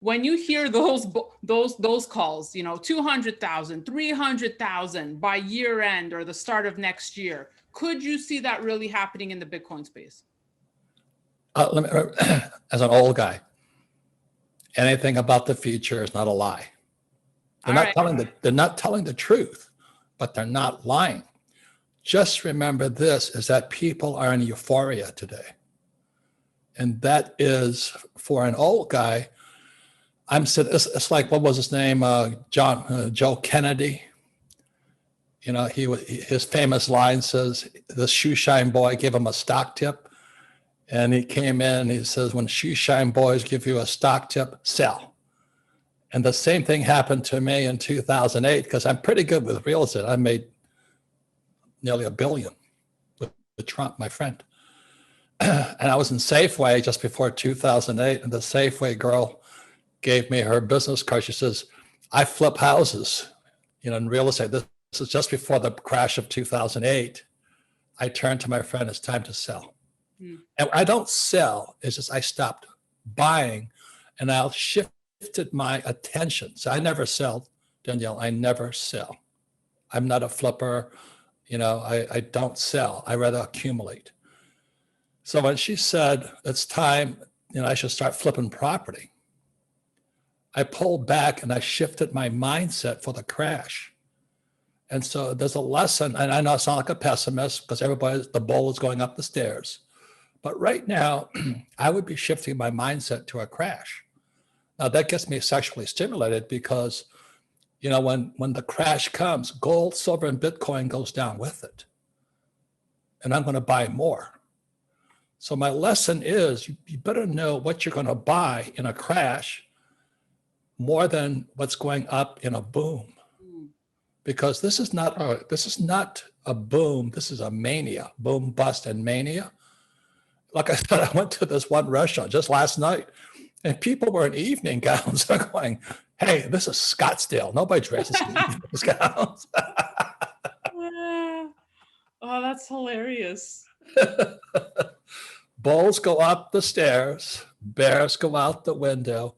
When you hear those calls, 200,000, 300,000 by year end or the start of next year, could you see that really happening in the Bitcoin space? As an old guy, anything about the future is not a lie. They're not telling the truth, but they're not lying. Just remember this, is that people are in euphoria today. And that is, for an old guy, it's like, what was his name? Joe Kennedy. His famous line says, the shoe shine boy gave him a stock tip. And he came in and he says, when shoe shine boys give you a stock tip, sell. And the same thing happened to me in 2008, because I'm pretty good with real estate. I made nearly $1 billion with Trump, my friend. And I was in Safeway just before 2008, and the Safeway girl gave me her business card. She says, I flip houses, in real estate. This is just before the crash of 2008. I turned to my friend, it's time to sell. And I don't sell, it's just I stopped buying and I shifted my attention. So I never sell, Danielle, I never sell. I'm not a flipper, I don't sell, I rather accumulate. So when she said, it's time, I should start flipping property, I pulled back and I shifted my mindset for the crash. And so there's a lesson, and I know I sound like a pessimist because the bull is going up the stairs. But right now, I would be shifting my mindset to a crash. Now that gets me sexually stimulated because, when the crash comes, gold, silver, and Bitcoin goes down with it. And I'm going to buy more. So my lesson is you better know what you're going to buy in a crash more than what's going up in a boom. Because this is not a boom, this is a mania, boom, bust, and mania. Like I said, I went to this one restaurant just last night and people were in evening gowns. They're going, hey, this is Scottsdale. Nobody dresses in evening gowns. Oh, that's hilarious. Bulls go up the stairs, bears go out the window,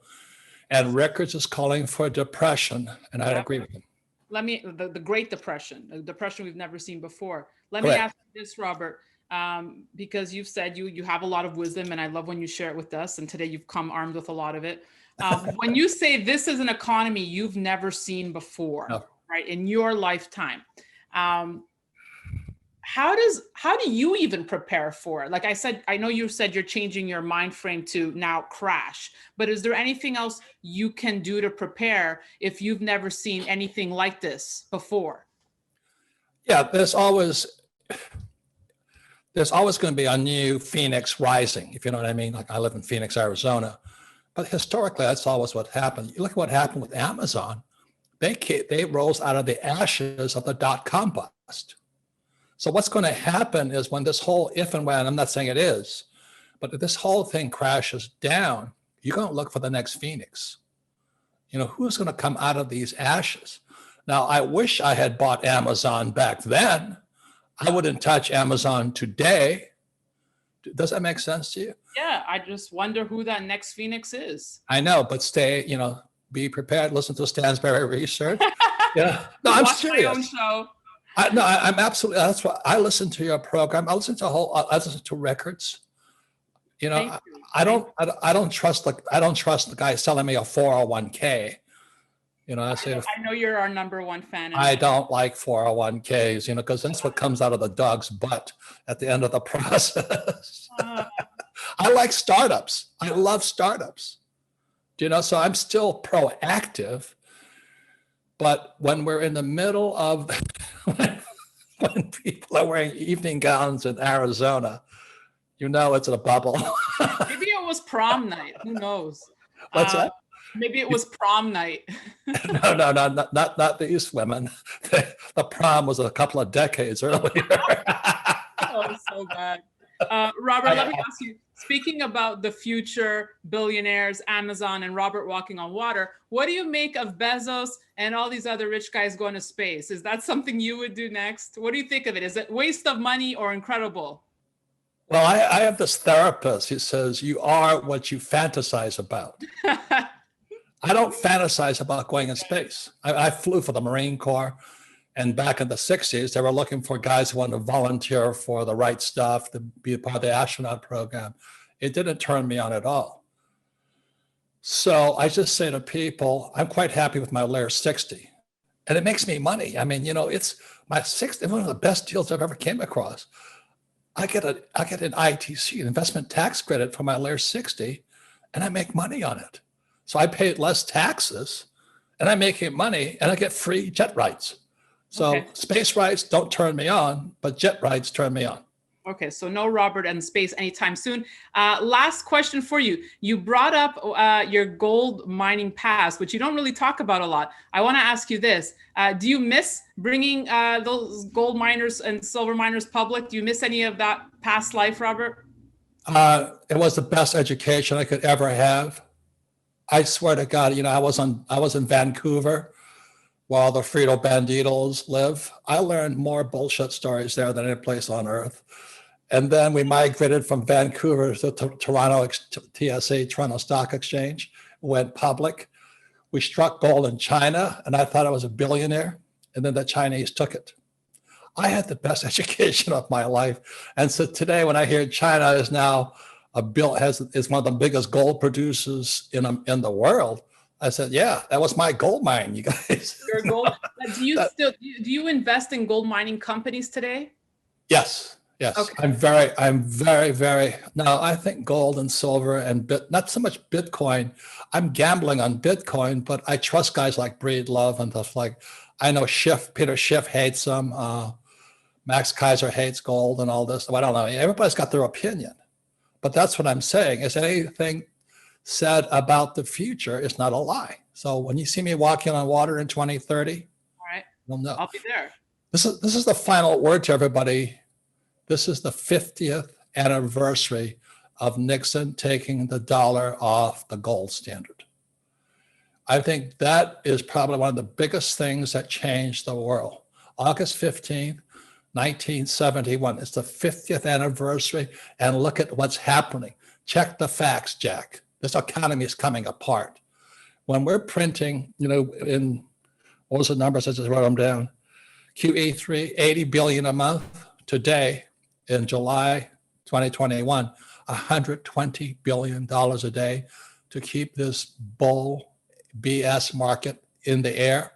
and Rickards is calling for depression. And I agree with him. The Great Depression, a depression we've never seen before. Let me ask you this, Robert. Because you've said you have a lot of wisdom, and I love when you share it with us. And today you've come armed with a lot of it. When you say this is an economy you've never seen before, right, in your lifetime, how do you even prepare for it? Like I said, I know you said you're changing your mind frame to now crash, but is there anything else you can do to prepare if you've never seen anything like this before? Yeah, there's always going to be a new Phoenix rising, if you know what I mean. Like I live in Phoenix, Arizona, but historically, that's always what happened. You look at what happened with Amazon. They rose out of the ashes of the dot-com bust. So what's going to happen is when this whole, if and when, I'm not saying it is, but if this whole thing crashes down, you're going to look for the next Phoenix. Who's going to come out of these ashes? Now, I wish I had bought Amazon back then. I wouldn't touch Amazon today. Does that make sense to you? Yeah, I just wonder who that next Phoenix is. I know, but be prepared. Listen to Stansberry Research. Yeah, no, I'm serious. My own show. I'm absolutely. That's why I listen to your program. I listen to records. I don't trust the guy selling me a 401k. I know you're our number one fan. I don't like 401ks, because that's what comes out of the dog's butt at the end of the process. I like startups. I love startups. So I'm still proactive. But when we're in the middle of, when people are wearing evening gowns in Arizona, it's a bubble. Maybe it was prom night. Who knows? What's that? Maybe it was prom night. No, not these women. The prom was a couple of decades earlier. Oh, so bad. Robert, let me ask you, speaking about the future billionaires, Amazon and Robert walking on water, what do you make of Bezos and all these other rich guys going to space? Is that something you would do next? What do you think of it? Is it waste of money or incredible? Well, I have this therapist who says, you are what you fantasize about. I don't fantasize about going in space. I flew for the Marine Corps, and back in the 60s, they were looking for guys who wanted to volunteer for the right stuff, to be a part of the astronaut program. It didn't turn me on at all. So I just say to people, I'm quite happy with my Layer 60. And it makes me money. I mean, it's my 60, one of the best deals I've ever came across. I get an ITC, an investment tax credit for my Layer 60, and I make money on it. So I pay less taxes, and I'm making money, and I get free jet rides. So space rides don't turn me on, but jet rides turn me on. Okay, so no Robert and space anytime soon. Last question for you. You brought up your gold mining past, which you don't really talk about a lot. I want to ask you this. Do you miss bringing those gold miners and silver miners public? Do you miss any of that past life, Robert? It was the best education I could ever have. I swear to God, I was in Vancouver while the Frito Banditos live. I learned more bullshit stories there than any place on earth. And then we migrated from Vancouver to Toronto, TSA, Toronto Stock Exchange, went public. We struck gold in China, and I thought I was a billionaire, and then the Chinese took it. I had the best education of my life. And so today, when I hear China is now is one of the biggest gold producers in the world, I said, yeah, that was my gold mine, you guys. Your gold. Do you invest in gold mining companies today? Yes. Okay. I'm very, now I think gold and silver and not so much Bitcoin. I'm gambling on Bitcoin, but I trust guys like Breedlove and stuff like, I know Peter Schiff hates them. Max Kaiser hates gold and all this. I don't know. Everybody's got their opinion, but that's what I'm saying. Is anything said about the future is not a lie. So when you see me walking on water in 2030, all right, you'll know. I'll be there. This is the final word to everybody. This is the 50th anniversary of Nixon taking the dollar off the gold standard. I think that is probably one of the biggest things that changed the world. August 15th, 1971. It's the 50th anniversary, and look at what's happening. Check the facts, Jack. This economy is coming apart. When we're printing, in what was the numbers? I just wrote them down. QE3, 80 billion a month. Today, in July 2021, $120 billion a day to keep this bull BS market in the air.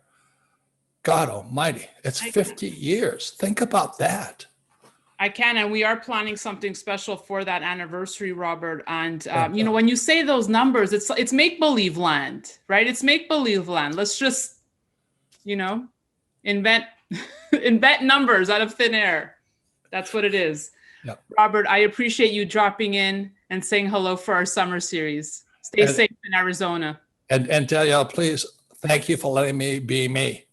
God almighty, it's 50 years. Think about that. I can, and we are planning something special for that anniversary, Robert. And when you say those numbers, it's make-believe land, right? It's make-believe land. Let's just, invent numbers out of thin air. That's what it is. Yep. Robert, I appreciate you dropping in and saying hello for our summer series. Stay safe in Arizona. And Danielle, please, thank you for letting me be me.